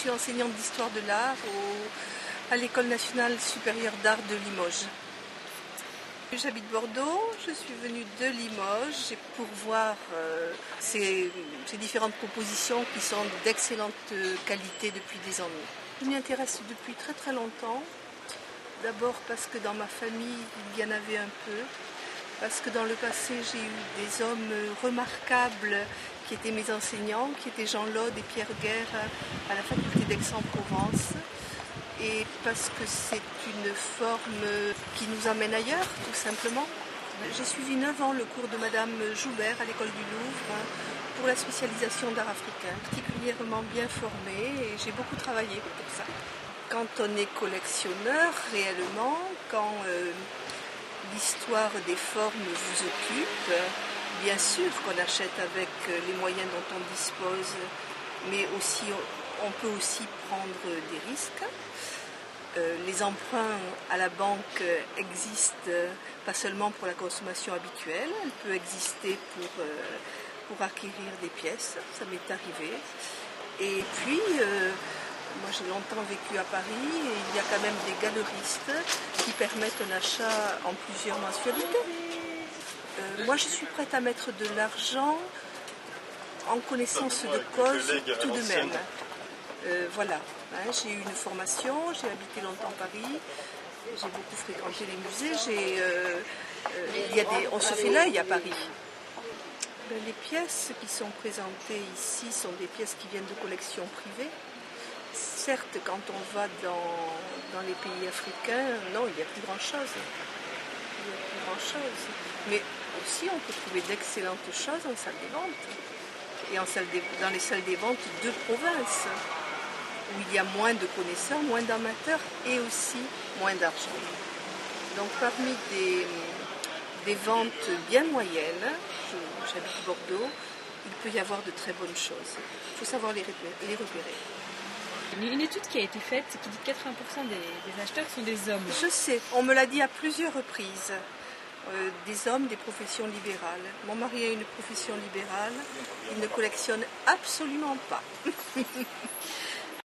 suis enseignante d'histoire de l'art à l'École nationale supérieure d'art de Limoges. J'habite Bordeaux, je suis venue de Limoges pour voir ces différentes compositions qui sont d'excellente qualité depuis des années. Je m'y intéresse depuis très très longtemps. D'abord parce que dans ma famille, il y en avait un peu. Parce que dans le passé, j'ai eu des hommes remarquables qui étaient mes enseignants, qui étaient Jean Laude et Pierre Guerre à la faculté d'Aix-en-Provence. Et parce que c'est une forme qui nous amène ailleurs, tout simplement. J'ai suivi 9 ans le cours de Madame Joubert à l'école du Louvre pour la spécialisation d'art africain, particulièrement bien formée, et j'ai beaucoup travaillé pour ça. Quand on est collectionneur réellement, quand l'histoire des formes vous occupe, bien sûr qu'on achète avec les moyens dont on dispose, mais aussi on peut aussi prendre des risques. Les emprunts à la banque existent pas seulement pour la consommation habituelle, elle peut exister pour acquérir des pièces, ça m'est arrivé. Et puis, moi j'ai longtemps vécu à Paris et il y a quand même des galeristes qui permettent un achat en plusieurs mensualités. Moi je suis prête à mettre de l'argent en connaissance de cause tout de même. Voilà, j'ai eu une formation, j'ai habité longtemps Paris, j'ai beaucoup fréquenté les musées, on se fait l'œil à Paris. Les pièces qui sont présentées ici sont des pièces qui viennent de collections privées. Certes, quand on va dans les pays africains, non, il n'y a plus grand-chose. Mais aussi, on peut trouver d'excellentes choses en salle des ventes. Et dans les salles des ventes de province, où il y a moins de connaisseurs, moins d'amateurs et aussi moins d'argent. Donc parmi des ventes bien moyennes, j'habite Bordeaux, il peut y avoir de très bonnes choses. Il faut savoir les repérer. Une étude qui a été faite qui dit que 80% des acheteurs sont des hommes. Je sais, on me l'a dit à plusieurs reprises. Des hommes, des professions libérales. Mon mari a une profession libérale, il ne collectionne absolument pas.